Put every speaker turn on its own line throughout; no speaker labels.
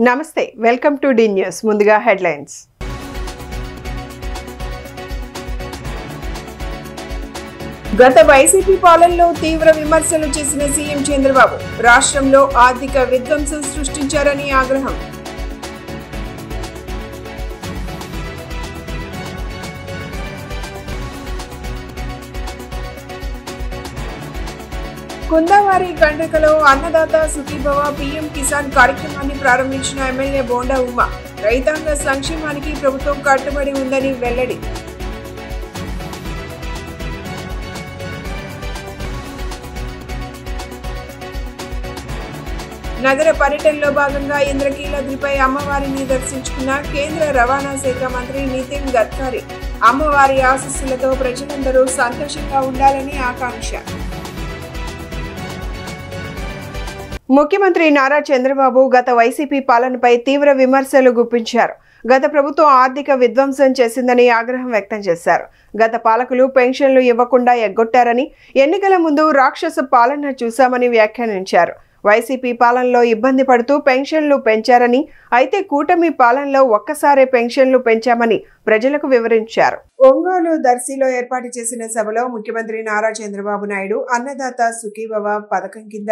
నమస్తే welcome to D news ముందుగా headlines గత వైసీపీ పాలనలో తీవ్ర విమర్శలు చేసిన సీఎం చంద్రబాబు రాష్ట్రంలో ఆర్థిక విధ్వంసం సృష్టించారని ఆగ్రహం కుందావారి కండ్రికలో అన్నదాత సుఖీభవ పీఎం కిసాన్ కార్యక్రమాన్ని ప్రారంభించిన ఎమ్మెల్యే బోండా ఉమా రైతాంగ సంక్షేమానికి ప్రభుత్వం కట్టుబడి ఉందని వెల్లడి. నగర పర్యటనలో భాగంగా ఇంద్రకీలాద్రిపై అమ్మవారిని దర్శించుకున్న కేంద్ర రవాణా శాఖ మంత్రి నితిన్ గడ్కరీ అమ్మవారి ఆశీస్సులతో ప్రజలందరూ సంతోషంగా ఉండాలని ఆకాంక్ష. ముఖ్యమంత్రి నారా చంద్రబాబు గత వైసీపీ పాలనపై తీవ్ర విమర్శలు గుప్పించారు. గత ప్రభుత్వం ఆర్థిక విధ్వంసం చేసిందని ఆగ్రహం వ్యక్తం చేశారు. గత పాలకులు పెన్షన్లు ఇవ్వకుండా ఎగ్గొట్టారని, ఎన్నికల ముందు రాక్షస పాలన చూశామని వ్యాఖ్యానించారు. వైసీపీ పాలనలో ఇబ్బంది పడుతూ పెన్షన్లు పెంచారని, అయితే కూటమి పాలనలో ఒక్కసారే పెన్షన్లు పెంచామని ప్రజలకు వివరించారు. ఒంగోలు దర్శిలో ఏర్పాటు చేసిన సభలో ముఖ్యమంత్రి నారా చంద్రబాబు నాయుడు అన్నదాత సుఖీభవ పథకం కింద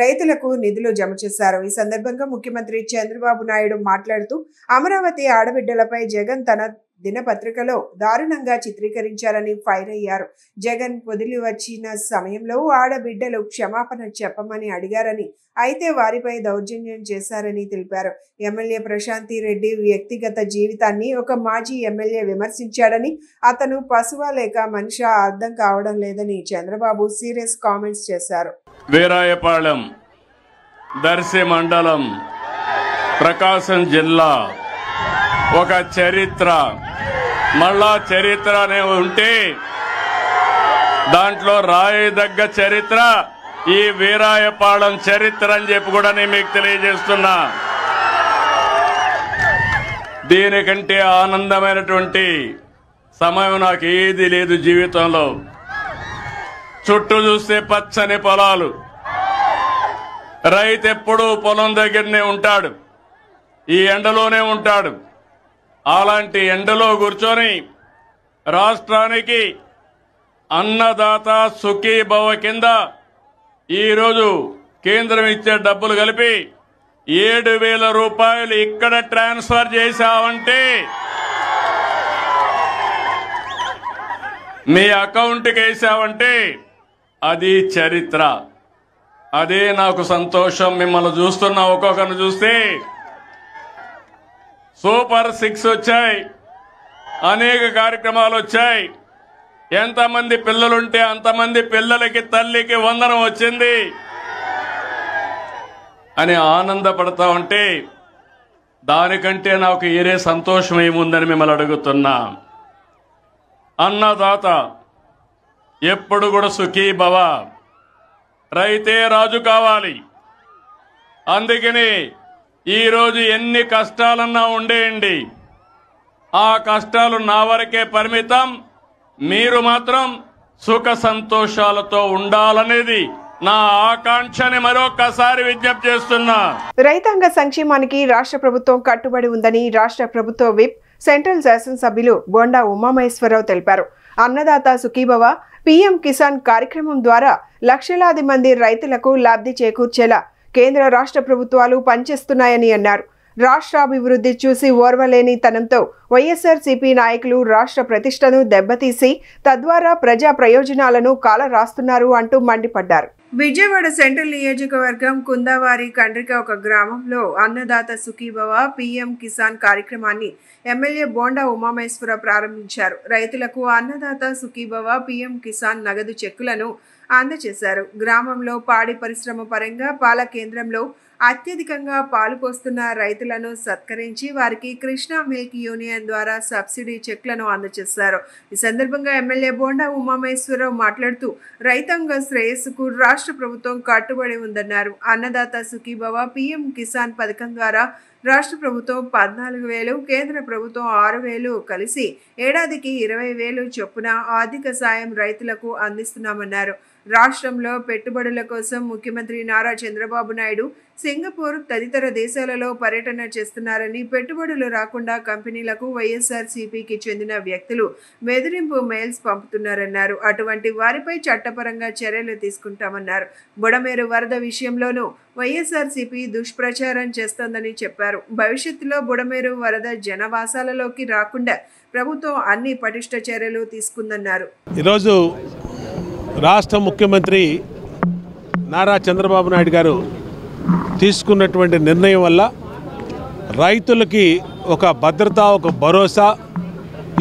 రైతులకు నిధులు జమ చేశారు. ఈ సందర్భంగా ముఖ్యమంత్రి చంద్రబాబు నాయుడు మాట్లాడుతూ అమరావతి ఆడబిడ్డలపై జగన్ తన దినపత్రికలో దారుణంగా చిత్రీకరించారని ఫైర్ అయ్యారు. జగన్ పొదిలి వచ్చిన సమయంలో ఆడబిడ్డలు క్షమాపణ చెప్పమని అడిగారని, అయితే వారిపై దౌర్జన్యం చేశారని తెలిపారు. ఎమ్మెల్యే ప్రశాంతి రెడ్డి వ్యక్తిగత జీవితాన్ని ఒక మాజీ ఎమ్మెల్యే విమర్శించాడని, అతను పశువా లేక మనిషి అర్థం కావడం లేదని చంద్రబాబు సీరియస్ కామెంట్స్ చేశారు.
వీరాయపాళెం దర్శి మండలం ప్రకాశం జిల్లా ఒక చరిత్ర, మళ్ళా చరిత్ర అనే ఉంటే దాంట్లో రాయదగ్గ చరిత్ర ఈ వీరాయపాళెం చరిత్ర అని చెప్పి కూడా నేను మీకు తెలియజేస్తున్నా. దీనికంటే ఆనందమైనటువంటి సమయం నాకు ఏది లేదు జీవితంలో. చుట్టూ చూస్తే పచ్చని పొలాలు, రైతు ఎప్పుడూ పొలం దగ్గరనే ఉంటాడు, ఈ ఎండలోనే ఉంటాడు. అలాంటి ఎండలో కూర్చొని రాష్ట్రానికి అన్నదాత సుఖీభవ కింద ఈరోజు కేంద్రం ఇచ్చే డబ్బులు కలిపి 7,000 రూపాయలు ఇక్కడ ట్రాన్స్ఫర్ చేశామంటే మీ అకౌంట్కి వేసామంటే అది చరిత్ర. అదే నాకు సంతోషం. మిమ్మల్ని చూస్తున్నా, ఒక్కొక్కరిని చూస్తే సూపర్ 6 వచ్చాయి, అనేక కార్యక్రమాలు వచ్చాయి. ఎంతమంది పిల్లలుంటే అంతమంది పిల్లలకి తల్లికి వందనం వచ్చింది అని ఆనందపడతా ఉంటే దానికంటే నాకు ఏరే సంతోషం ఏముందని మిమ్మల్ని అడుగుతున్నా. అన్నదాత ఎప్పుడు కూడా సుఖీభవ, రైతే రాజు కావాలి. అందుకని ఈరోజు ఎన్ని కష్టాలన్నా ఉండేయండి, ఆ కష్టాలు నా వరకే పరిమితం. మీరు మాత్రం సుఖ సంతోషాలతో ఉండాలనేది నా ఆకాంక్షని మరొకసారి విజ్ఞప్తి చేస్తున్నా.
రైతాంగ సంక్షేమానికి రాష్ట్ర ప్రభుత్వం కట్టుబడి ఉందని రాష్ట్ర ప్రభుత్వ విప్ సెంట్రల్ శాసనసభ్యులు బోండా ఉమామహేశ్వరరావు తెలిపారు. అన్నదాత సుఖీభవ పీఎం కిసాన్ కార్యక్రమం ద్వారా లక్షలాది మంది రైతులకు లబ్ధి చేకూర్చేలా కేంద్ర రాష్ట్ర ప్రభుత్వాలు పనిచేస్తున్నాయని అన్నారు. రాష్ట్రాభివృద్ధి చూసి ఓర్వలేని తనంతో వైఎస్ఆర్సీపీ నాయకులు రాష్ట్ర ప్రతిష్టను దెబ్బతీసి తద్వారా ప్రజా ప్రయోజనాలను కాలరాస్తున్నారు అంటూ మండిపడ్డారు. విజయవాడ సెంట్రల్ నియోజకవర్గం కుందావారి కండ్రిక ఒక గ్రామంలో అన్నదాత సుఖీభవ పీఎం కిసాన్ కార్యక్రమాన్ని ఎమ్మెల్యే బోండా ఉమామహేశ్వరరావు ప్రారంభించారు. రైతులకు అన్నదాత సుఖీభవ పీఎం కిసాన్ నగదు చెక్కులను అందజేశారు. గ్రామంలో పాడి పరిశ్రమ పరంగా పాల కేంద్రంలో అత్యధికంగా పాలు పోస్తున్న రైతులను సత్కరించి వారికి కృష్ణా మిల్క్ యూనియన్ ద్వారా సబ్సిడీ చెక్లను అందజేశారు. ఈ సందర్భంగా ఎమ్మెల్యే బోండా ఉమామహేశ్వరరావు మాట్లాడుతూ రైతాంగ శ్రేయస్సుకు రాష్ట్ర ప్రభుత్వం కట్టుబడి ఉందన్నారు. అన్నదాత సుఖీభవ పీఎం కిసాన్ పథకం ద్వారా రాష్ట్ర ప్రభుత్వం 14,000, కేంద్ర ప్రభుత్వం 6,000 కలిసి ఏడాదికి 20,000 చొప్పున ఆర్థిక సాయం రైతులకు అందిస్తున్నామన్నారు. రాష్ట్రంలో పెట్టుబడుల కోసం ముఖ్యమంత్రి నారా చంద్రబాబు నాయుడు సింగపూర్ తదితర దేశాలలో పర్యటన చేస్తున్నారని, పెట్టుబడులు రాకుండా కంపెనీలకు వైఎస్ఆర్సీపీకి చెందిన వ్యక్తులు బెదిరింపు మెయిల్స్ పంపుతున్నారన్నారు. అటువంటి వారిపై చట్టపరంగా చర్యలు తీసుకుంటామన్నారు. బుడమేరు వరద విషయంలోనూ వైఎస్ఆర్సీపీ దుష్ప్రచారం చేస్తోందని చెప్పారు. భవిష్యత్తులో బుడమేరు వరద జనవాసాలలోకి రాకుండా ప్రభుత్వం అన్ని పటిష్ట చర్యలు తీసుకుందన్నారు.
ఈరోజు రాష్ట్ర ముఖ్యమంత్రి నారా చంద్రబాబు నాయుడు గారు తీసుకున్నటువంటి నిర్ణయం వల్ల రైతులకి ఒక భద్రత, ఒక భరోసా,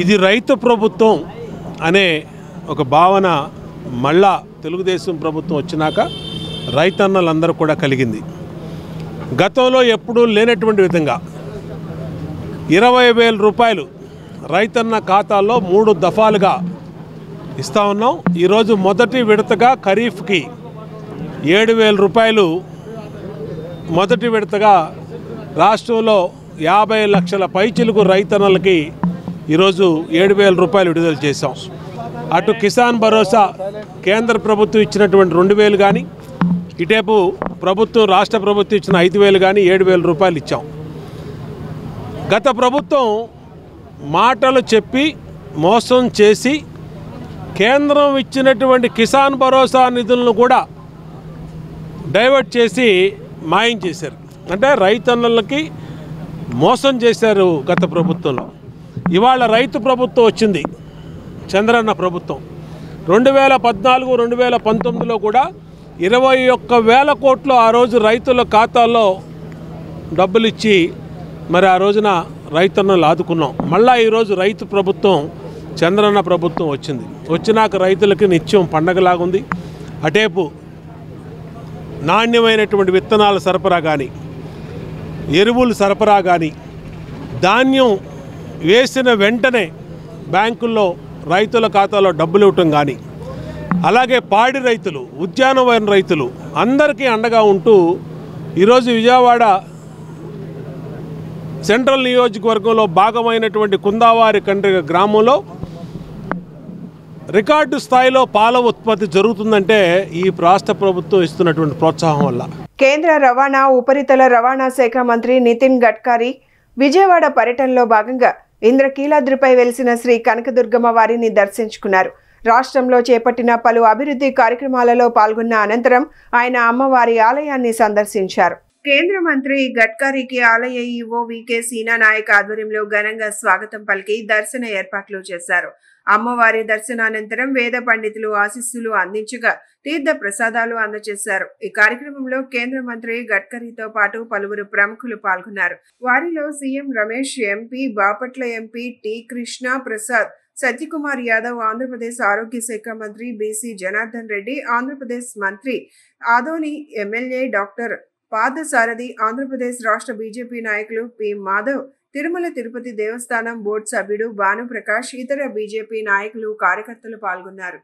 ఇది రైతు ప్రభుత్వం అనే ఒక భావన మళ్ళా తెలుగుదేశం ప్రభుత్వం వచ్చినాక రైతన్నలందరూ కూడా కలిగింది. గతంలో ఎప్పుడూ లేనటువంటి విధంగా 20,000 రూపాయలు రైతన్న ఖాతాల్లో 3 దఫాలుగా ఇస్తా ఉన్నాం. ఈరోజు మొదటి విడతగా ఖరీఫ్కి 7,000 రూపాయలు మొదటి విడతగా రాష్ట్రంలో 50 లక్షల పైచిలుకు రైతన్నలకి ఈరోజు 7,000 రూపాయలు విడుదల చేశాం. అటు కిసాన్ భరోసా కేంద్ర ప్రభుత్వం ఇచ్చినటువంటి 2,000 కానీ, ఇటేపు ప్రభుత్వం రాష్ట్ర ప్రభుత్వం ఇచ్చిన 5,000 కానీ 7,000 రూపాయలు ఇచ్చాం. గత ప్రభుత్వం మాటలు చెప్పి మోసం చేసి కేంద్రం ఇచ్చినటువంటి కిసాన్ భరోసా నిధులను కూడా డైవర్ట్ చేసి మాయం చేశారు. అంటే రైతన్నలకి మోసం చేశారు గత ప్రభుత్వంలో. ఇవాళ రైతు ప్రభుత్వం వచ్చింది, చంద్రన్న ప్రభుత్వం. 2014, 2019లో కూడా 21,000 కోట్లు ఆ రోజు రైతుల ఖాతాల్లో డబ్బులు ఇచ్చి మరి ఆ రోజున రైతన్నలు ఆదుకున్నాం. మళ్ళీ ఈరోజు రైతు ప్రభుత్వం, చంద్రన్న ప్రభుత్వం వచ్చింది. వచ్చినాక రైతులకి నిత్యం పండగలాగుంది. అటేపు నాణ్యమైనటువంటి విత్తనాల సరఫరా కానీ, ఎరువులు సరఫరా కానీ, ధాన్యం వేసిన వెంటనే బ్యాంకుల్లో రైతుల ఖాతాలో డబ్బులు ఇవ్వటం కానీ, అలాగే పాడి రైతులు, ఉద్యానవన రైతులు అందరికీ అండగా ఉంటూ ఈరోజు విజయవాడ సెంట్రల్ నియోజకవర్గంలో భాగమైనటువంటి కుందావారి కండ్రిగ గ్రామంలో రికార్డు స్థాయిలో పాల ఉత్పత్తి జరుగుతుందంటే ఈ రాష్ట్ర ప్రభుత్వం ఇస్తున్నటువంటి ప్రోత్సాహం వల్ల.
కేంద్ర రవాణా, ఉపరితల రవాణా శాఖ మంత్రి నితిన్ గడ్కరీ విజయవాడ పర్యటనలో భాగంగా ఇంద్రకీలాద్రిపై వెలిసిన శ్రీ కనకదుర్గమ్మ వారిని దర్శించుకున్నారు. రాష్ట్రంలో చేపట్టిన పలు అభివృద్ధి కార్యక్రమాలలో పాల్గొన్న అనంతరం ఆయన అమ్మవారి ఆలయాన్ని సందర్శించారు. కేంద్ర మంత్రి గడ్కరీకి ఆలయ ఈవో వికే సీనా నాయక్ ఆధ్వర్యంలో ఘనంగా స్వాగతం పలికి దర్శన ఏర్పాట్లు చేశారు. అమ్మవారి దర్శనానంతరం వేద పండితులు ఆశీస్సులు అందించగా తీర్థ ప్రసాదాలు అందజేశారు. ఈ కార్యక్రమంలో కేంద్ర మంత్రి గడ్కరీతో పాటు పలువురు ప్రముఖులు పాల్గొన్నారు. వారిలో CM Ramesh, MP Bapatla MP T Krishna Prasad, Satyakumar Yadav, Andhra Pradesh ఆరోగ్య శాఖ మంత్రి బీసీ జనార్దన్ రెడ్డి, ఆంధ్రప్రదేశ్ మంత్రి ఆదోని ఎమ్మెల్యే డాక్టర్ పాదసారథి, ఆంధ్రప్రదేశ్ రాష్ట్ర బీజేపీ నాయకులు పి మాధవ్, తిరుమల తిరుపతి దేవస్థానం బోర్డు సభ్యుడు భానుప్రకాష్, ఇతర బీజేపీ నాయకులు, కార్యకర్తలు పాల్గొన్నారు.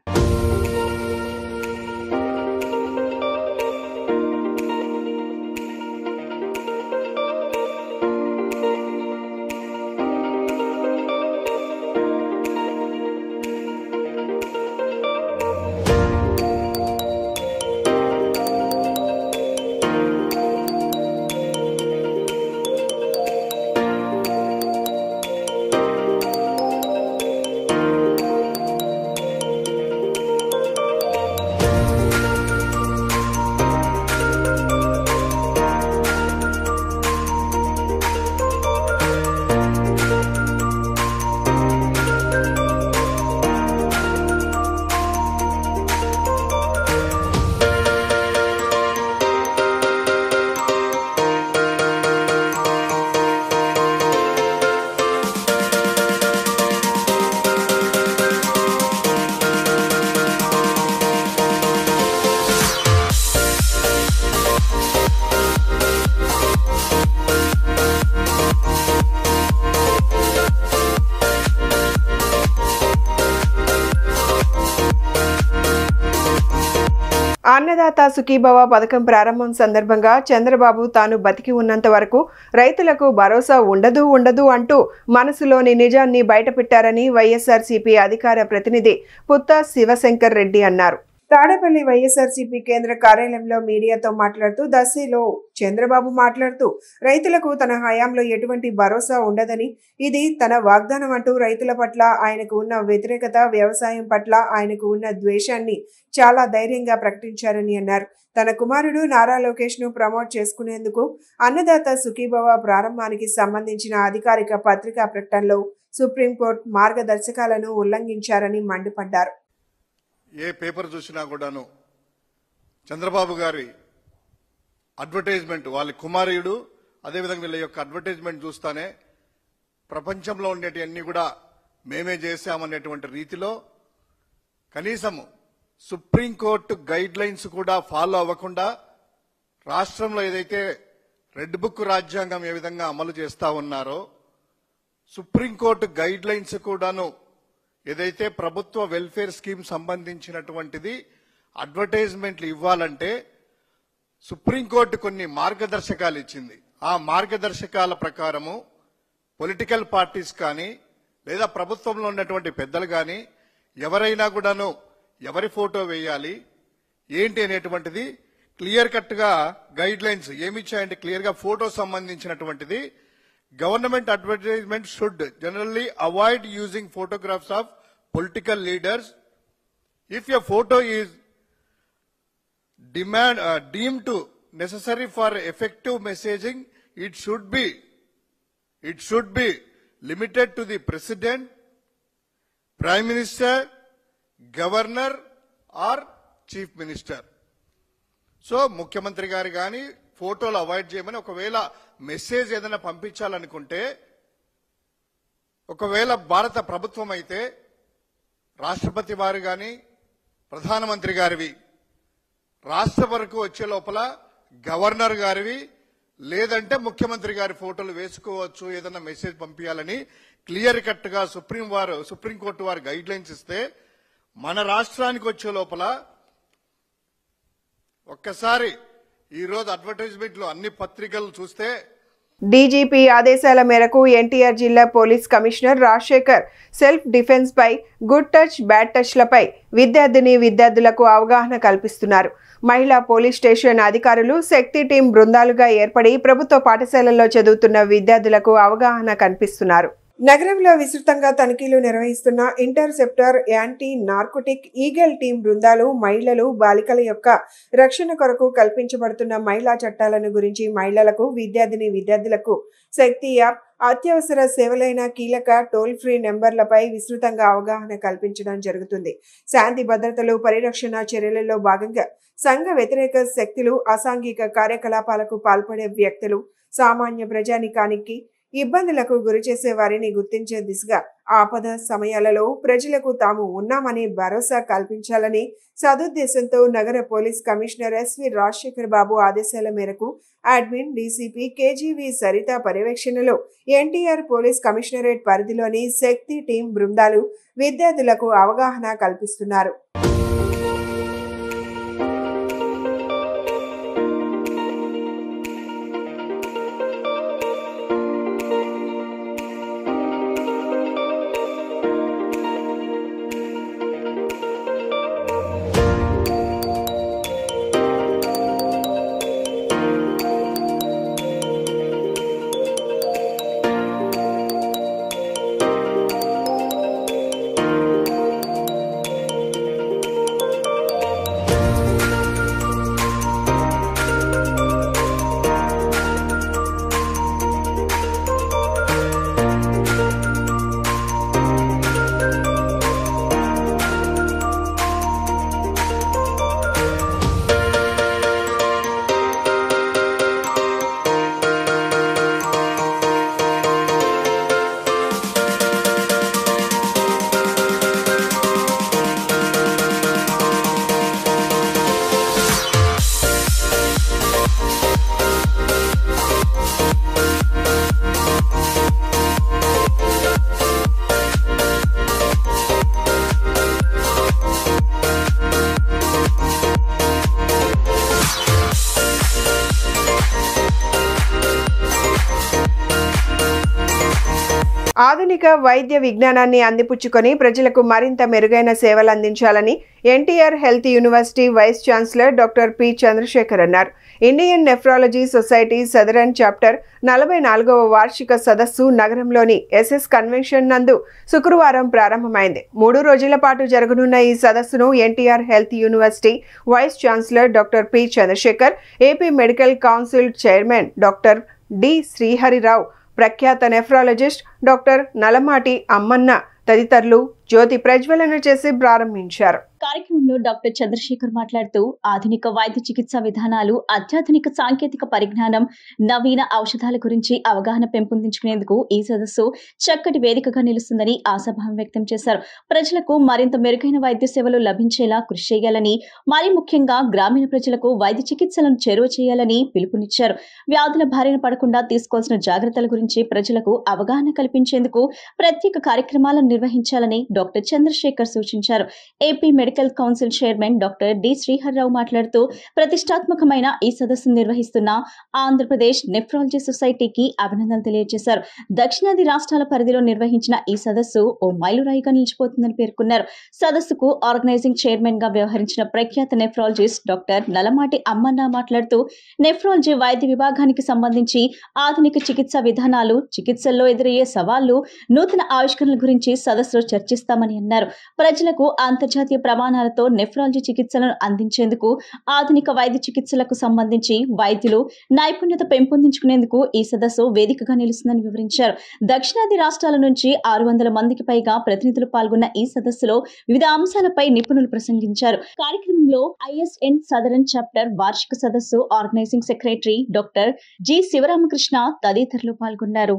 అన్నదాత సుఖీభవ పథకం ప్రారంభం సందర్భంగా చంద్రబాబు తాను బతికి ఉన్నంత వరకు రైతులకు భరోసా ఉండదు అంటూ మనసులోని నిజాన్ని బయటపెట్టారని వైఎస్ఆర్సీపీ అధికార ప్రతినిధి పుత్తా శివశంకర్ రెడ్డి అన్నారు. తాడేపల్లి వైఎస్ఆర్సీపీ కేంద్ర కార్యాలయంలో మీడియాతో మాట్లాడుతూ దశలో చంద్రబాబు మాట్లాడుతూ రైతులకు తన హయాంలో ఎటువంటి భరోసా ఉండదని, ఇది తన వాగ్దానం అంటూ రైతుల పట్ల ఆయనకు ఉన్న వ్యతిరేకత, వ్యవసాయం పట్ల ఆయనకు ఉన్న ద్వేషాన్ని చాలా ధైర్యంగా ప్రకటించారని అన్నారు. తన కుమారుడు నారా లోకేష్ ను ప్రమోట్ చేసుకునేందుకు అన్నదాత సుఖీభవ ప్రారంభానికి సంబంధించిన అధికారిక పత్రికా ప్రకటనలో సుప్రీంకోర్టు మార్గదర్శకాలను ఉల్లంఘించారని మండిపడ్డారు.
ఏ పేపర్ చూసినా కూడాను చంద్రబాబు గారి అడ్వర్టైజ్మెంట్, వాళ్ళ కుమారుడు, అదేవిధంగా వీళ్ళ యొక్క అడ్వర్టైజ్మెంట్ చూస్తానే ప్రపంచంలో ఉండేటివన్నీ కూడా మేమే చేశామనేటువంటి రీతిలో కనీసం సుప్రీంకోర్టు గైడ్ లైన్స్ కూడా ఫాలో అవ్వకుండా రాష్ట్రంలో ఏదైతే రెడ్ బుక్ రాజ్యాంగం ఏ విధంగా అమలు చేస్తా ఉన్నారో సుప్రీంకోర్టు గైడ్ లైన్స్ కూడాను ఏదైతే ప్రభుత్వ వెల్ఫేర్ స్కీమ్ సంబంధించినటువంటిది అడ్వర్టైజ్మెంట్లు ఇవ్వాలంటే సుప్రీంకోర్టు కొన్ని మార్గదర్శకాలు ఇచ్చింది. ఆ మార్గదర్శకాల ప్రకారము పొలిటికల్ పార్టీస్ కానీ లేదా ప్రభుత్వంలో ఉన్నటువంటి పెద్దలు కానీ ఎవరైనా కూడాను ఎవరి ఫోటో వేయాలి ఏంటి అనేటువంటిది క్లియర్ కట్ గా గైడ్ లైన్స్ ఏమిచ్చాయంటే క్లియర్ గా ఫోటో సంబంధించినటువంటిది government advertisement should generally avoid using photographs of political leaders if a photo is deemed to necessary for effective messaging, it should be limited to the president, prime minister, governor or chief minister. So ముఖ్యమంత్రి గారు కానీ ఫోటోలు avoid చేయమని, ఒకవేళ message ఏదైనా పంపించాలనుకుంటే ఒకవేళ భారత ప్రభుత్వం అయితే రాష్ట్రపతి వారు కానీ ప్రధానమంత్రి గారివి, రాష్ట్ర వరకు వచ్చే లోపల గవర్నర్ గారివి లేదంటే ముఖ్యమంత్రి గారి ఫోటోలు వేసుకోవచ్చు ఏదైనా మెసేజ్ పంపించాలని క్లియర్ కట్ గా సుప్రీంకోర్టు వారు గైడ్ లైన్స్ ఇస్తే మన రాష్ట్రానికి వచ్చే లోపల ఒక్కసారి ఈ రోజు అడ్వర్టైజ్మెంట్లు అన్ని పత్రికలు చూస్తే
డీజీపీ ఆదేశాల మేరకు ఎన్టీఆర్ జిల్లా police commissioner Rajasekhar self defence పై గుడ్ టచ్ బ్యాడ్ టచ్లపై విద్యార్థులకు అవగాహన కల్పిస్తున్నారు. మహిళా పోలీస్ స్టేషన్ అధికారులు శక్తి టీం బృందాలుగా ఏర్పడి ప్రభుత్వ పాఠశాలల్లో చదువుతున్న విద్యార్థులకు అవగాహన కల్పిస్తున్నారు. నగరంలో విస్తృతంగా తనిఖీలు నిర్వహిస్తున్న interceptor anti narcotic eagle team బృందాలు మహిళలు బాలికల యొక్క రక్షణ కొరకు కల్పించబడుతున్న మహిళా చట్టాలను గురించి మహిళలకు విద్యార్థులకు శక్తి యాప్, అత్యవసర సేవలైన కీలక టోల్ ఫ్రీ నెంబర్లపై విస్తృతంగా అవగాహన కల్పించడం జరుగుతుంది. శాంతి భద్రతలు పరిరక్షణ చర్యలలో భాగంగా సంఘ వ్యతిరేక శక్తులు, అసాంఘిక కార్యకలాపాలకు పాల్పడే వ్యక్తులు, సామాన్య ప్రజానికానికి ఇబ్బందులకు గురిచేసే వారిని గుర్తించే దిశగా ఆపద సమయాలలో ప్రజలకు తాము ఉన్నామని భరోసా కల్పించాలని సదుద్దేశంతో నగర పోలీస్ కమిషనర్ ఎస్వి రాజశేఖర్ బాబు ఆదేశాల మేరకు అడ్మిన్ డీసీపీ కేజీవి సరిత పర్యవేక్షణలో ఎన్టీఆర్ పోలీస్ కమిషనరేట్ పరిధిలోని శక్తి టీం బృందాలు విద్యార్థులకు అవగాహన కల్పిస్తున్నారు. ఆధునిక వైద్య విజ్ఞానాన్ని అందిపుచ్చుకొని ప్రజలకు మరింత మెరుగైన సేవలు అందించాలని NTR health university vice chancellor doctor P Chandrasekhar అన్నారు. Indian nephrology society southern chapter 44వ వార్షిక సదస్సు నగరంలోని ఎస్ఎస్ కన్వెన్షన్ నందు శుక్రవారం ప్రారంభమైంది. 3 రోజుల పాటు జరగనున్న ఈ సదస్సును NTR health university vice chancellor doctor P Chandrasekhar, AP medical council chairman doctor D Sriharirao, ప్రఖ్యాత నెఫ్రాలజిస్ట్ డాక్టర్ నలమాటి అమ్మన్న తదితరులు జ్యోతి ప్రజ్వలన చేసి ప్రారంభించారు.
కార్యక్రమంలో డాక్టర్ చంద్రశేఖర్ మాట్లాడుతూ ఆధునిక వైద్య చికిత్సా విధానాలు, అత్యాధునిక సాంకేతిక పరిజ్ఞానం, నవీన ఔషధాల గురించి అవగాహన పెంపొందించుకునేందుకు ఈ సదస్సు చక్కటి వేదికగా నిలుస్తుందని ఆశాభావం వ్యక్తం చేశారు. ప్రజలకు మరింత మెరుగైన వైద్య సేవలు లభించేలా కృషి చేయాలని, మరీ ముఖ్యంగా గ్రామీణ ప్రజలకు వైద్య చికిత్సలను చేరువ చేయాలని పిలుపునిచ్చారు. వ్యాధుల బారిన పడకుండా తీసుకోవాల్సిన జాగ్రత్తల గురించి ప్రజలకు అవగాహన కల్పించేందుకు ప్రత్యేక కార్యక్రమాలను నిర్వహించాలని డాక్టర్ చంద్రశేఖర్ సూచించారు. AP medical council chairman doctor D Sriharirao మాట్లాడుతూ ప్రతిష్టాత్మకమైన ఈ సదస్సును నిర్వహిస్తున్న ఆంధ్రప్రదేశ్ నెఫ్రాలజీ సొసైటీకి అభినందనలు తెలియజేశారు. దక్షిణాది రాష్ట్రాల పరిధిలో నిర్వహించిన ఈ సదస్సు ఓ మైలురాయిగా నిలిచిపోతుందని పేర్కొన్నారు. సదస్సుకు ఆర్గనైజింగ్ చైర్మన్ గా వ్యవహరించిన ప్రఖ్యాత నెఫ్రాలజిస్ట్ డాక్టర్ నలమాటి అమ్మన్న మాట్లాడుతూ నెఫ్రాలజీ వైద్య విభాగానికి సంబంధించి ఆధునిక చికిత్సా విధానాలు, చికిత్సల్లో ఎదురయ్యే సవాళ్లు, నూతన ఆవిష్కరణల గురించి సదస్సులో చర్చిస్తామని అన్నారు. ప్రజలకు అంతర్జాతీయ ప్రమాణాలతో నెఫ్రాలజీ చికిత్సలను అందించేందుకు, ఆధునిక వైద్య చికిత్సలకు సంబంధించి వైద్యులు నైపుణ్యత పెంపొందించుకునేందుకు ఈ సదస్సు వేదికగా నిలుస్తుందని వివరించారు. దక్షిణాది రాష్ట్రాల నుంచి 600 మందికి పైగా ప్రతినిధులు పాల్గొన్న ఈ సదస్సులో వివిధ అంశాలపై నిపుణులు ప్రసంగించారు. కార్యక్రమంలో ఐఎస్ఎన్ సదరన్ చాప్టర్ వార్షిక సదస్సు organising secretary doctor G Sivaramakrishna తదితరులు పాల్గొన్నారు.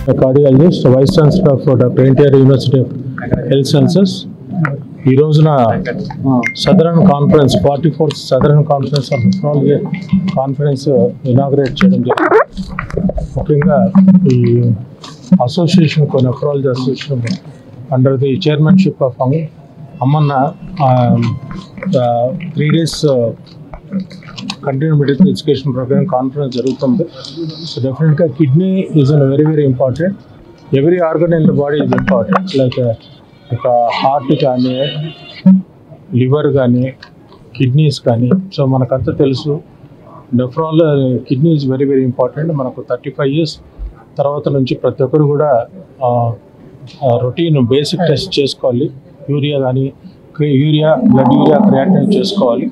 A cardiologist, Vice Chancellor of Dr. NTR University of Health Sciences. ఈ రోజున southern conference 44th southern conference of nephrology conference inaugurate చేయడం జరిగింది. ముఖ్యంగా ఈ association nephrology association under the chairmanship of Ammanna 3 days continue medical education programme conference జరుగుతుంది. So డెఫినెట్గా kidney is an very very important. Every organ in the body is important. Like ఒక heart కానీ, liver కానీ, kidneys కానీ. So మనకంతా తెలుసు kidney is very very important. మనకు 35 years తర్వాత నుంచి ప్రతి ఒక్కరు కూడా రొటీన్ బేసిక్ టెస్ట్ చేసుకోవాలి. యూరియా కానీ, బ్లడ్ యూరియా, క్రియాటినిన్ చేసుకోవాలి.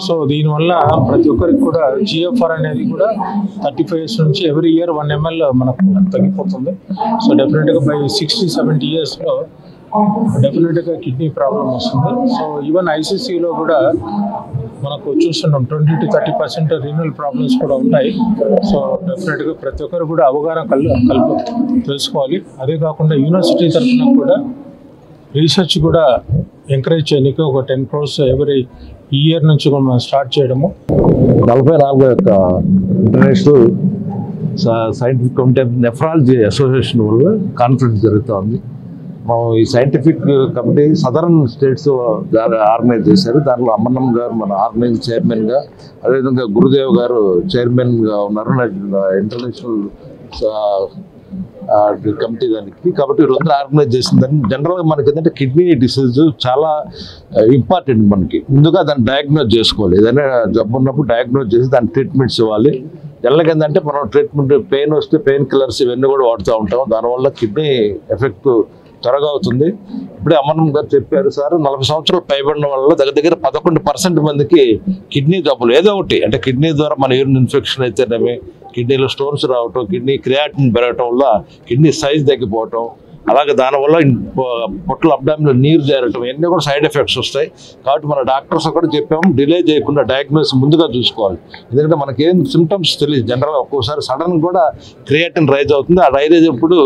సో దీనివల్ల ప్రతి ఒక్కరికి కూడా GFR అనేది కూడా 35 years నుంచి ఎవ్రీ ఇయర్ 1 ml మనకు తగ్గిపోతుంది. సో డెఫినెట్గా బై 60-70 yearsలో డెఫినెట్గా కిడ్నీ ప్రాబ్లం వస్తుంది. సో ఈవెన్ ICCలో కూడా మనకు చూస్తున్నాం 20 to 30% రీనల్ ప్రాబ్లమ్స్ కూడా ఉన్నాయి. సో డెఫినెట్గా ప్రతి ఒక్కరు కూడా అవగాహన తెలుసుకోవాలి. అదే కాకుండా యూనివర్సిటీ తరఫున కూడా రీసెర్చ్ కూడా ఎంకరేజ్ చేయడానికి ఒక 10 crores ఎవరీ ఇయర్ నుంచి కూడా మనం స్టార్ట్ చేయడము.
44 యొక్క international scientific committee nephrology association వల్ల కాన్ఫరెన్స్ జరుగుతుంది. మనం ఈ scientific committee southern states organise చేశారు. దాంట్లో అమ్మన్నం గారు మన ఆర్గనైజ్ చైర్మన్గా, అదేవిధంగా గురుదేవ్ గారు చైర్మన్గా ఉన్నారు ఇంటర్నేషనల్ కమిటీ దానికి. కాబట్టి వీళ్ళందరూ ఆర్గనైజ్ చేసిందని జనరల్గా మనకి ఏంటంటే కిడ్నీ డిసీజ్ చాలా ఇంపార్టెంట్. మనకి ముందుగా దాన్ని డయాగ్నోజ్ చేసుకోవాలి. ఏదైనా జబ్బు ఉన్నప్పుడు డయాగ్నోజ్ చేసి దాని ట్రీట్మెంట్స్ ఇవ్వాలి. జనరల్గా ఏంటంటే మనం ట్రీట్మెంట్ పెయిన్ వస్తే పెయిన్ కిల్లర్స్ ఇవన్నీ కూడా వాడుతూ ఉంటాం. దానివల్ల కిడ్నీ ఎఫెక్ట్ త్వరగా అవుతుంది. ఇప్పుడే అమ్మన్నం గారు చెప్పారు సార్, 40 సంవత్సరాలు పైబడిన వాళ్ళలో దగ్గర 11% మందికి కిడ్నీ జబ్బులు ఏదో ఒకటి, అంటే కిడ్నీ ద్వారా మన యూరిన్ ఇన్ఫెక్షన్ అయితేనేమి, కిడ్నీలో స్టోన్స్ రావటం, కిడ్నీ క్రియాటిన్ పెరగటం వల్ల కిడ్నీ సైజ్ తగ్గిపోవటం, అలాగే దానివల్ల పొట్టల అబ్డామిన్లో నీరు చేరటం, ఇవన్నీ కూడా సైడ్ ఎఫెక్ట్స్ వస్తాయి. కాబట్టి మన డాక్టర్స్ కూడా చెప్పాము డిలే చేయకుండా డయాగ్నోస్ ముందుగా చూసుకోవాలి. ఎందుకంటే మనకేం సిమ్టమ్స్ తెలియదు. జనరల్గా ఒక్కోసారి సడన్ కూడా క్రియాటిన్ రైజ్ అవుతుంది. ఆ రైజ్ అయినప్పుడు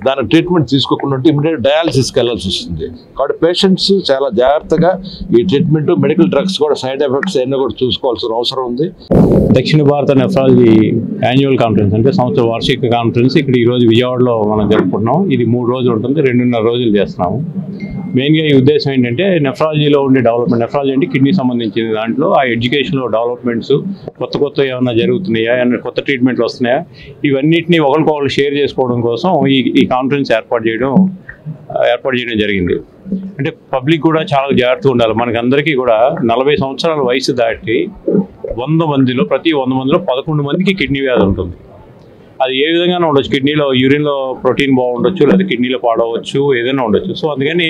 దాని ట్రీట్మెంట్ తీసుకోకుండా ఉంటే ఇమీడియట్ డయాలసిస్కి వెళ్ళాల్సి వస్తుంది. కాబట్టి పేషెంట్స్ చాలా జాగ్రత్తగా ఈ ట్రీట్మెంట్, మెడికల్ డ్రగ్స్ కూడా సైడ్ ఎఫెక్ట్స్ అన్నీ కూడా చూసుకోవాల్సిన అవసరం ఉంది.
దక్షిణ భారత నెఫ్రాలజీ యాన్యువల్ కాన్ఫరెన్స్ అంటే సంవత్సర వార్షిక కాన్ఫరెన్స్ ఇక్కడ ఈరోజు విజయవాడలో మనం జరుపుకుంటున్నాం. ఇది 3 రోజులు ఉంటుంది, 2.5 రోజులు చేస్తున్నాము. మెయిన్గా ఈ ఉద్దేశం ఏంటంటే నెఫ్రాలజీలో ఉండే డెవలప్మెంట్, నెఫ్రాలజీ అంటే కిడ్నీ సంబంధించిన దాంట్లో ఆ ఎడ్యుకేషన్లో డెవలప్మెంట్స్ కొత్త ఏమైనా జరుగుతున్నాయా, ఏమైనా కొత్త ట్రీట్మెంట్లు వస్తున్నాయా, ఇవన్నిటిని ఒకరికొకరు షేర్ చేసుకోవడం కోసం ఈ కాన్ఫరెన్స్ ఏర్పాటు చేయడం జరిగింది. అంటే పబ్లిక్ కూడా చాలా జాగ్రత్తగా ఉండాలి. మనకి అందరికీ కూడా 40 సంవత్సరాల వయసు దాటి 100 మందిలో ప్రతి 100 మందిలో 11 మందికి కిడ్నీ వ్యాధి ఉంటుంది. అది ఏ విధంగానే ఉండొచ్చు, కిడ్నీలో యూరిన్లో ప్రోటీన్ బాగుండొచ్చు, లేదా కిడ్నీలో పాడవచ్చు, ఏదైనా ఉండొచ్చు. సో అందుకని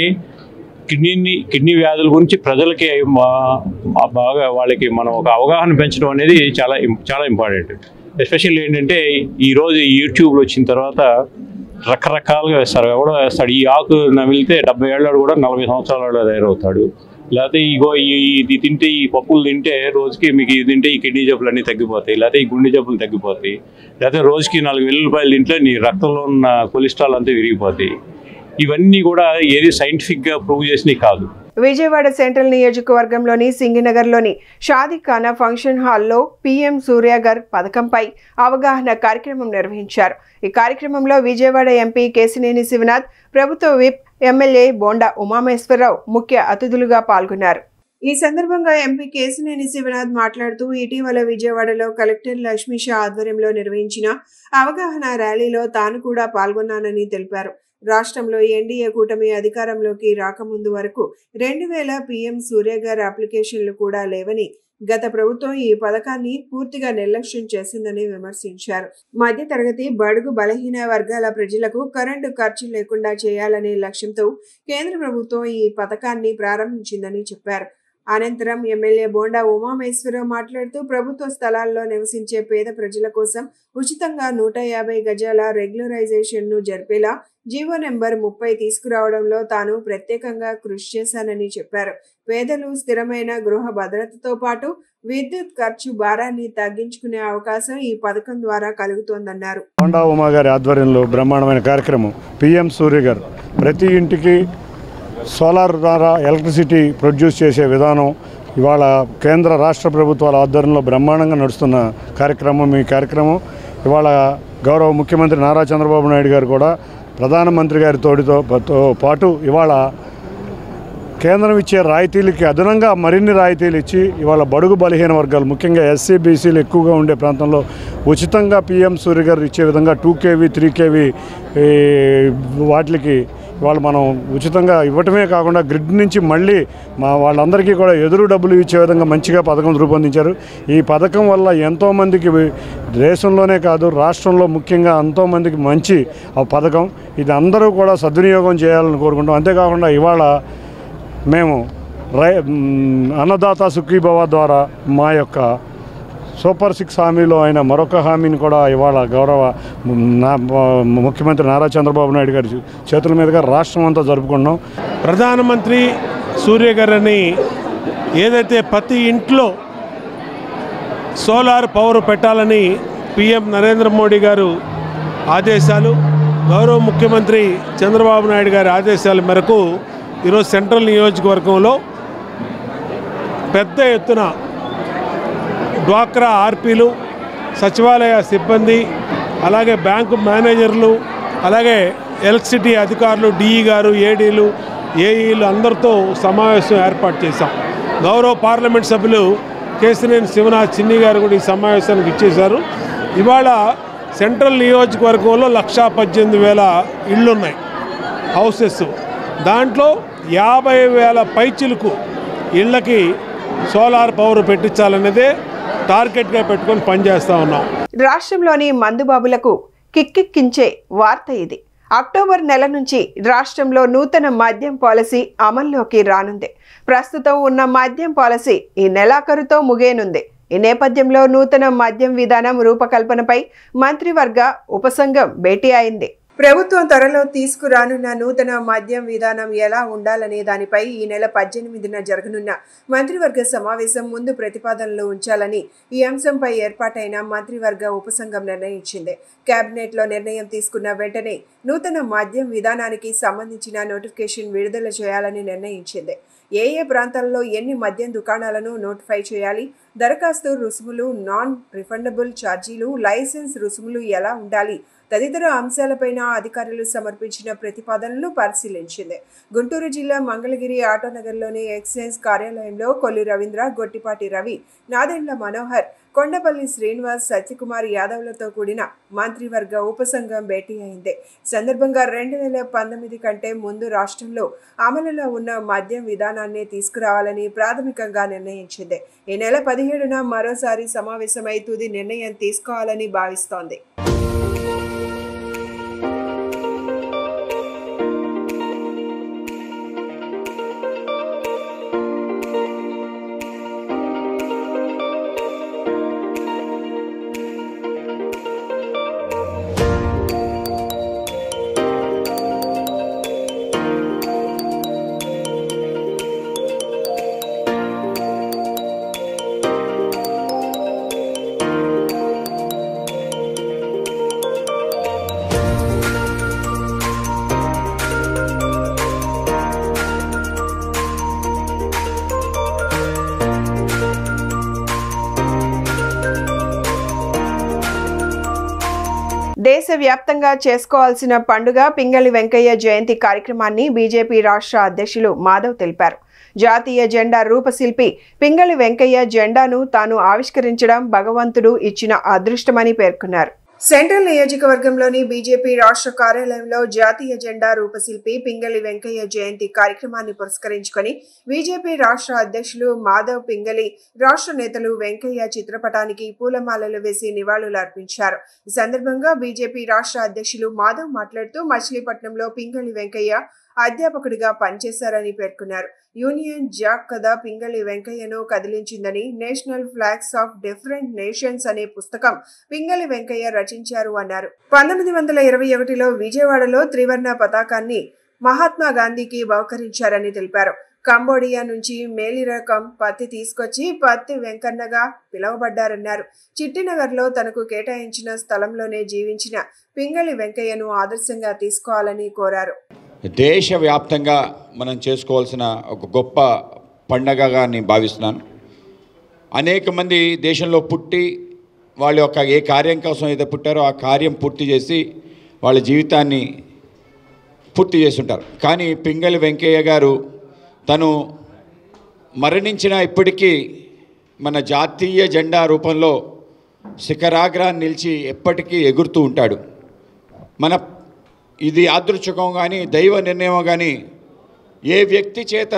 కిడ్నీ వ్యాధుల గురించి ప్రజలకి బాగా వాళ్ళకి మనం ఒక అవగాహన పెంచడం అనేది చాలా ఇంపార్టెంట్. ఎస్పెషల్లీ ఏంటంటే ఈరోజు యూట్యూబ్లో వచ్చిన తర్వాత రకరకాలుగా వేస్తారు. ఎవడో వేస్తాడు, ఈ ఆకు నమిలితే 70 ఏళ్ళాడు కూడా 40 సంవత్సరాల తయారవుతాడు. లేకపోతే ఇది తింటే, ఈ పప్పులు తింటే రోజుకి మీకు ఇది తింటే ఈ కిడ్నీ జబ్బులు అన్నీ తగ్గిపోతాయి, లేకపోతే ఈ గుండె జబ్బులు తగ్గిపోతాయి, లేకపోతే రోజుకి 4 వెల్లుల్లిపాయలు తింటే నీ రక్తంలో ఉన్న కొలెస్ట్రాల్ అంతా విరిగిపోతాయి. ఇవన్నీ కూడా ఏది సైంటిఫిక్గా ప్రూవ్ చేసినవి కాదు.
విజయవాడ సెంట్రల్ నియోజకవర్గంలోని సింగినగర్లోని షాదీఖానా ఫంక్షన్ హాల్లో పీఎం సూర్యాగర్ పథకంపై అవగాహన కార్యక్రమం నిర్వహించారు. ఈ కార్యక్రమంలో విజయవాడ ఎంపీ కేశినేని శివనాథ్, ప్రభుత్వ విప్ ఎమ్మెల్యే బోండా ఉమామేశ్వరరావు ముఖ్య అతిథులుగా పాల్గొన్నారు. ఈ సందర్భంగా ఎంపీ కేశినేని శివనాథ్ మాట్లాడుతూ ఇటీవల విజయవాడలో కలెక్టర్ లక్ష్మీషా ఆధ్వర్యంలో నిర్వహించిన అవగాహన ర్యాలీలో తాను కూడా పాల్గొన్నానని తెలిపారు. రాష్ట్రంలో ఎన్డీఏ కూటమి అధికారంలోకి రాకముందు వరకు 2000 పీఎం సూర్యగర్ అప్లికేషన్లు కూడా లేవని, గత ప్రభుత్వం ఈ పథకాన్ని పూర్తిగా నిర్లక్ష్యం చేసిందని విమర్శించారు. మధ్యతరగతి, బడుగు, బలహీన వర్గాల ప్రజలకు కరెంటు ఖర్చు లేకుండా చేయాలనే లక్ష్యంతో కేంద్ర ప్రభుత్వం ఈ పథకాన్ని ప్రారంభించిందని చెప్పారు. అనంతరం ఎమ్మెల్యే బోండా ఉమామేశ్వరరావు మాట్లాడుతూ ప్రభుత్వ స్థలాల్లో నివసించే పేద ప్రజల కోసం ఉచితంగా 150 గజాల రెగ్యులరైజేషన్ ను జరిపేలా జీవో నెంబర్ 30 తీసుకురావడంలో తాను ప్రత్యేకంగా కృషి చేశానని చెప్పారు. పేదలు స్థిరమైన గృహ భద్రతతో పాటు విద్యుత్ ఖర్చు భారాన్ని తగ్గించుకునే అవకాశం ఈ పథకం ద్వారా కలుగుతోందన్నారు.
బోండా ఉమా గారి ఆధ్వర్యంలో బ్రహ్మాండమైన కార్యక్రమం పీఎం సూర్యగర్. ప్రతి ఇంటికి సోలార్ ద్వారా ఎలక్ట్రిసిటీ ప్రొడ్యూస్ చేసే విధానం ఇవాళ కేంద్ర రాష్ట్ర ప్రభుత్వాల ఆధ్వర్యంలో బ్రహ్మాండంగా నడుస్తున్న కార్యక్రమం. ఈ కార్యక్రమం ఇవాళ గౌరవ ముఖ్యమంత్రి నారా చంద్రబాబు నాయుడు గారు కూడా ప్రధానమంత్రి గారి తోడితో పాటు ఇవాళ కేంద్రం ఇచ్చే రాయితీలకి అదనంగా మరిన్ని రాయితీలు ఇచ్చి ఇవాళ బడుగు బలహీన వర్గాలు, ముఖ్యంగా ఎస్సీ బీసీలు ఎక్కువగా ఉండే ప్రాంతంలో ఉచితంగా పీఎం సూర్యగర్ ఇచ్చే విధంగా 2 kV 3 kV వాటికి వాళ్ళు మనం ఉచితంగా ఇవ్వటమే కాకుండా గ్రిడ్ నుంచి మళ్ళీ వాళ్ళందరికీ కూడా ఎదురు డబ్బులు ఇచ్చే విధంగా మంచిగా పథకం రూపొందించారు. ఈ పథకం వల్ల ఎంతోమందికి దేశంలోనే కాదు రాష్ట్రంలో ముఖ్యంగా ఎంతోమందికి మంచి ఆ పథకం. ఇది అందరూ కూడా సద్వినియోగం చేయాలని కోరుకుంటాం. అంతేకాకుండా ఇవాళ మేము అన్నదాత సుఖీభవ ద్వారా మా యొక్క సూపర్ 6 హామీలో అయిన మరొక హామీని కూడా ఇవాళ గౌరవ ముఖ్యమంత్రి నారా చంద్రబాబు నాయుడు గారి చేతుల మీదుగా రాష్ట్రం అంతా జరుపుకున్నాం.
ప్రధానమంత్రి సూర్యగర్ అని ఏదైతే ప్రతి ఇంట్లో సోలార్ పవర్ పెట్టాలని పిఎం నరేంద్ర మోడీ గారు ఆదేశాలు, గౌరవ ముఖ్యమంత్రి చంద్రబాబు నాయుడు గారి ఆదేశాల మేరకు ఈరోజు సెంట్రల్ నియోజకవర్గంలో పెద్ద ఎత్తున డ్వాక్రా ఆర్పీలు, సచివాలయ సిబ్బంది, అలాగే బ్యాంకు మేనేజర్లు, అలాగే ఎలక్ట్రిసిటీ అధికారులు, డిఈ గారు, ఏడీలు, ఏఈలు అందరితో సమావేశం ఏర్పాటు చేశాం. గౌరవ పార్లమెంట్ సభ్యులు కేశినేని శివనాథ్ చిన్ని గారు కూడా ఈ సమావేశానికి ఇచ్చేశారు. ఇవాళ సెంట్రల్ నియోజకవర్గంలో 1,18,000 ఇళ్ళున్నాయి, హౌసెస్. దాంట్లో 50,000 పైచిలకు ఇళ్ళకి సోలార్ పవర్ పెట్టించాలనేదే టార్గెట్గా పెట్టుకొని పనిచేస్తూ ఉన్నాం.
రాష్ట్రంలోని మందుబాబులకు కిక్కిక్కించే వార్త ఇది. అక్టోబర్ నెల నుంచి రాష్ట్రంలో నూతన మద్యం పాలసీ అమల్లోకి రానుంది. ప్రస్తుతం ఉన్న మద్యం పాలసీ ఈ నెలాఖరుతో ముగియనుంది. ఈ నేపథ్యంలో నూతన మద్యం విధానం రూపకల్పనపై మంత్రివర్గ ఉపసంఘం భేటీ అయింది. ప్రభుత్వం త్వరలో తీసుకురానున్న నూతన మద్యం విధానం ఎలా ఉండాలనే దానిపై ఈ నెల 18న జరగనున్న మంత్రివర్గ సమావేశం ముందు ప్రతిపాదనలు ఉంచాలని ఈ అంశంపై ఏర్పాటైన మంత్రివర్గ ఉపసంఘం నిర్ణయించింది. కేబినెట్లో నిర్ణయం తీసుకున్న వెంటనే నూతన మద్యం విధానానికి సంబంధించిన నోటిఫికేషన్ విడుదల చేయాలని నిర్ణయించింది. ఏ ప్రాంతాల్లో ఎన్ని మద్యం దుకాణాలను నోటిఫై చేయాలి, దరఖాస్తు రుసుములు, నాన్ రిఫండబుల్ ఛార్జీలు, లైసెన్స్ రుసుములు ఎలా ఉండాలి తదితర అంశాలపైన అధికారులు సమర్పించిన ప్రతిపాదనలు పరిశీలించింది. గుంటూరు జిల్లా మంగళగిరి ఆటోనగర్లోని ఎక్సైజ్ కార్యాలయంలో కొల్లి రవీంద్ర, గొట్టిపాటి రవి, నాదెండ్ల మనోహర్, కొండపల్లి శ్రీనివాస్, సత్యకుమార్ యాదవ్లతో కూడిన మంత్రివర్గ ఉపసంఘం భేటీ అయింది. సందర్భంగా 2019 కంటే ముందు రాష్ట్రంలో అమలులో ఉన్న మద్యం విధానాన్ని తీసుకురావాలని ప్రాథమికంగా నిర్ణయించింది. ఈ నెల 17న మరోసారి సమావేశమై తుది నిర్ణయం తీసుకోవాలని భావిస్తోంది. దేశవ్యాప్తంగా చేసుకోవాల్సిన పండుగ పింగళి వెంకయ్య జయంతి కార్యక్రమాన్ని బీజేపీ రాష్ట్ర అధ్యక్షులు మాధవ్ తెలిపారు. జాతీయ జెండా రూపశిల్పి పింగళి వెంకయ్య జెండాను తాను ఆవిష్కరించడం భగవంతుడు ఇచ్చిన అదృష్టమని పేర్కొన్నారు. సెంట్రల్ నియోజకవర్గంలోని బీజేపీ రాష్ట్ర కార్యాలయంలో జాతీయ జెండా రూపశిల్పి పింగళి వెంకయ్య జయంతి కార్యక్రమాన్ని పురస్కరించుకొని బీజేపీ రాష్ట్ర అధ్యక్షులు మాధవ్ పింగళి, రాష్ట్ర నేతలు వెంకయ్య చిత్రపటానికి పూలమాలలు వేసి నివాళులు అర్పించారు. ఈ సందర్భంగా బీజేపీ రాష్ట్ర అధ్యక్షులు మాధవ్ మాట్లాడుతూ మచిలీపట్నంలో పింగళి వెంకయ్య అధ్యాపకుడిగా పనిచేశారని పేర్కొన్నారు. యూనియన్ జాక్ కథ పింగళి వెంకయ్యను కదిలించిందని, national flags of different nations అనే పుస్తకం పింగళి వెంకయ్య రచించారు అన్నారు. 1921లో విజయవాడలో త్రివర్ణ పతాకాన్ని మహాత్మా గాంధీకి బహుకరించారని తెలిపారు. కంబోడియా నుంచి మేలి రకం పత్తి తీసుకొచ్చి పత్తి వెంకన్నగా పిలువబడ్డారన్నారు. చిట్టినగర్లో తనకు కేటాయించిన స్థలంలోనే జీవించిన పింగళి వెంకయ్యను ఆదర్శంగా తీసుకోవాలని కోరారు.
దేశవ్యాప్తంగా మనం చేసుకోవాల్సిన ఒక గొప్ప పండగగా నేను భావిస్తున్నాను. అనేక మంది దేశంలో పుట్టి వాళ్ళ యొక్క ఏ కార్యం కోసం అయితే పుట్టారో ఆ కార్యం పూర్తి చేసి వాళ్ళ జీవితాన్ని పూర్తి చేస్తుంటారు. కానీ పింగళి వెంకయ్య గారు తను మరణించిన ఇప్పటికీ మన జాతీయ జెండా రూపంలో శిఖరాగ్రాన్ని నిలిచి ఎప్పటికీ ఎగురుతూ ఉంటాడు. ఇది యాదృచ్ఛికం కానీ దైవ నిర్ణయం కానీ ఏ వ్యక్తి చేత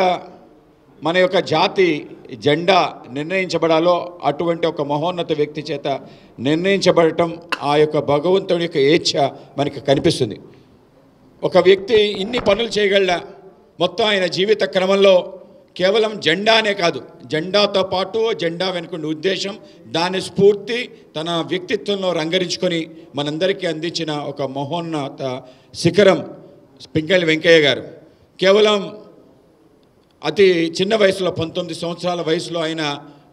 మన యొక్క జాతి జెండా నిర్ణయించబడాలో అటువంటి ఒక మహోన్నత వ్యక్తి చేత నిర్ణయించబడటం ఆ యొక్క భగవంతుడి యొక్క ఏచ్ఛ మనకి కనిపిస్తుంది. ఒక వ్యక్తి ఇన్ని పనులు చేయగల మొత్తం ఆయన జీవిత క్రమంలో కేవలం జెండానే కాదు, జెండాతో పాటు జెండా వెనుకున్న ఉద్దేశం, దాని స్ఫూర్తి తన వ్యక్తిత్వంలో రంగరించుకొని మనందరికీ అందించిన ఒక మహోన్నత శిఖరం పింగళి వెంకయ్య గారు. కేవలం అతి చిన్న వయసులో 19 సంవత్సరాల వయసులో ఆయన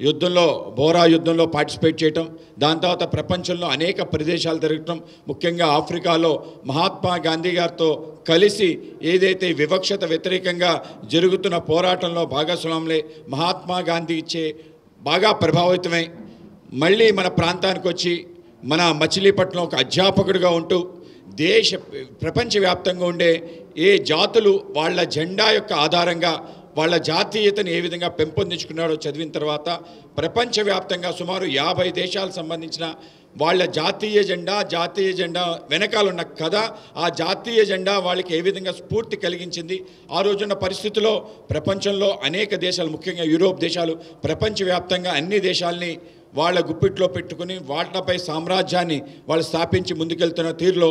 యుద్ధంలో బోరా యుద్ధంలో పార్టిసిపేట్ చేయటం, దాని తర్వాత ప్రపంచంలో అనేక ప్రదేశాలు తిరగటం, ముఖ్యంగా ఆఫ్రికాలో మహాత్మా గాంధీ గారితో కలిసి ఏదైతే వివక్షత వ్యతిరేకంగా జరుగుతున్న పోరాటంలో భాగస్వాములే మహాత్మా గాంధీ ఇచ్చే బాగా ప్రభావితమై మళ్ళీ మన ప్రాంతానికి వచ్చి మన మచిలీపట్నం ఒక అధ్యాపకుడిగా ఉంటూ ప్రపంచవ్యాప్తంగా ఉండే ఏ జాతులు వాళ్ళ జెండా యొక్క ఆధారంగా వాళ్ళ జాతీయతను ఏ విధంగా పెంపొందించుకున్నాడో చదివిన తర్వాత ప్రపంచవ్యాప్తంగా సుమారు 50 దేశాలకు సంబంధించిన వాళ్ళ జాతీయ జెండా వెనకాల ఉన్న కథ, ఆ జాతీయ జెండా వాళ్ళకి ఏ విధంగా స్ఫూర్తి కలిగించింది. ఆ రోజున్న పరిస్థితుల్లో ప్రపంచంలో అనేక దేశాలు, ముఖ్యంగా యూరోప్ దేశాలు ప్రపంచవ్యాప్తంగా అన్ని దేశాలని వాళ్ళ గుప్పిట్లో పెట్టుకుని వాటిపై సామ్రాజ్యాన్ని వాళ్ళు స్థాపించి ముందుకెళ్తున్న తీరులో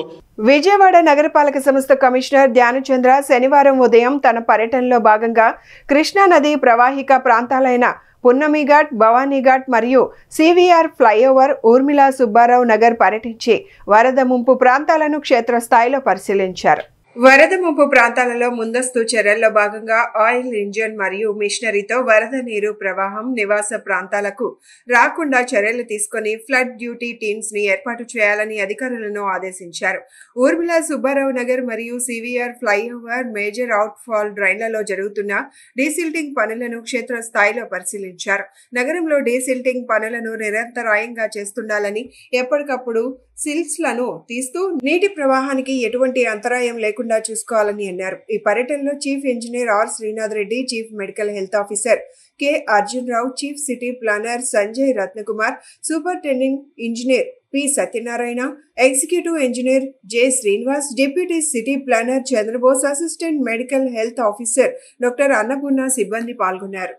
విజయవాడ నగరపాలక సంస్థ కమిషనర్ ధ్యానచంద్ర శనివారం ఉదయం తన పర్యటనలో భాగంగా కృష్ణా నది ప్రవాహిక ప్రాంతాలైన పున్నమిఘాట్, భవానీఘాట్ మరియు సివిఆర్ ఫ్లైఓవర్, ఊర్మిళ సుబ్బారావు నగర్ పర్యటించి వరద ముంపు ప్రాంతాలను క్షేత్రస్థాయిలో పరిశీలించారు. వరద ముంపు ప్రాంతాలలో ముందస్తు చర్యల్లో భాగంగా ఆయిల్ ఇంజిన్ మరియు మిషనరీతో వరద నీరు ప్రవాహం నివాస ప్రాంతాలకు రాకుండా చర్యలు తీసుకుని ఫ్లడ్ డ్యూటీ టీమ్స్ ని ఏర్పాటు చేయాలని అధికారులను ఆదేశించారు. ఊర్మిళ సుబ్బారావు నగర్ మరియు C V R flyover major out fall డ్రైన్లలో జరుగుతున్న డీసిల్టింగ్ పనులను క్షేత్రస్థాయిలో పరిశీలించారు. నగరంలో డీసిల్టింగ్ పనులను నిరంతరాయంగా చేస్తుండాలని, ఎప్పటికప్పుడు సిల్స్ లను తీస్తూ నీటి ప్రవాహానికి ఎటువంటి అంతరాయం లేకుండా చూసుకోవాలని అన్నారు. ఈ పర్యటనలో chief engineer R Srinath Reddy, chief medical health officer K Arjun Rao, chief city planner Sanjay Ratnakumar, superintendent engineer P Satyanarayana, executive engineer J Srinivas, deputy city planner Chandrabose, assistant medical health officer doctor Annapurna సిబ్బంది పాల్గొన్నారు.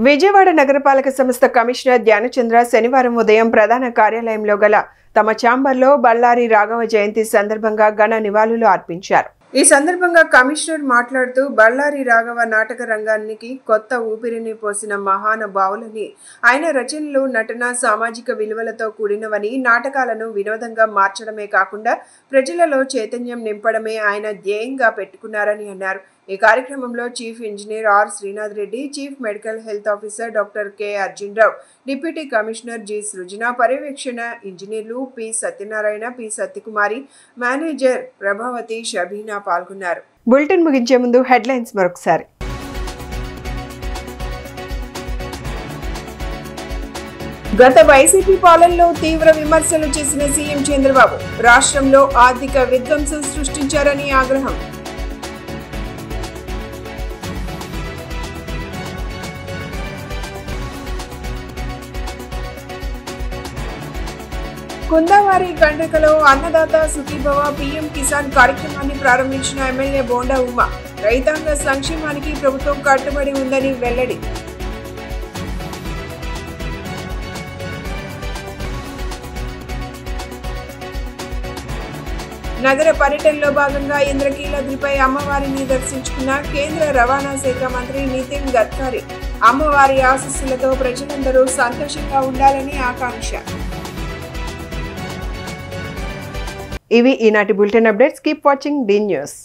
విజయవాడ నగరపాలక సంస్థ కమిషనర్ ధ్యానచంద్ర శనివారం ఉదయం ప్రధాన కార్యాలయంలో గల తమ ఛాంబర్లో బళ్ళారి రాఘవ జయంతి సందర్భంగా ఘన నివాళులు అర్పించారు. ఈ సందర్భంగా కమిషనర్ మాట్లాడుతూ బళ్ళారి రాఘవ నాటక రంగానికి కొత్త ఊపిరిని పోసిన మహానుభావులని, ఆయన రచనలు నటన సామాజిక విలువలతో కూడినవని, నాటకాలను వినోదంగా మార్చడమే కాకుండా ప్రజలలో చైతన్యం నింపడమే ఆయన ధ్యేయంగా పెట్టుకున్నారని అన్నారు. ఈ కార్యక్రమంలో chief engineer R Srinath Reddy, chief medical health officer doctor K Arjun Rao, deputy commissioner G Srujana, పర్యవేక్షణ ఇంజనీర్లు P Satyanarayana, P Satyakumari, manager Prabhavathi, Shabeena పాల్గొన్నారు. బులెటిన్ ముగించే ముందు హెడ్లైన్స్ మరొకసారి. గత వైసీపీ పాలనలో తీవ్ర విమర్శలు చేసిన సీఎం చంద్రబాబు, రాష్ట్రంలో ఆర్థిక విధ్వంసం సృష్టించారని ఆగ్రహం. కుందావారి కండ్రికలో అన్నదాత సుఖీభవ పీఎం కిసాన్ కార్యక్రమాన్ని ప్రారంభించిన ఎమ్మెల్యే బోండా ఉమా, రైతాంగ సంక్షేమానికి ప్రభుత్వం కట్టుబడి ఉందని వెల్లడి. నగర పర్యటనలో భాగంగా ఇంద్రకీలాద్రిపై అమ్మవారిని దర్శించుకున్న కేంద్ర రవాణా శాఖ మంత్రి నితిన్ గడ్కరీ, అమ్మవారి ఆశీస్సులతో ప్రజలందరూ సంతోషంగా ఉండాలని ఆకాంక్ష. ఇవి ఈనాటి bulletin updates. Keep watching the news.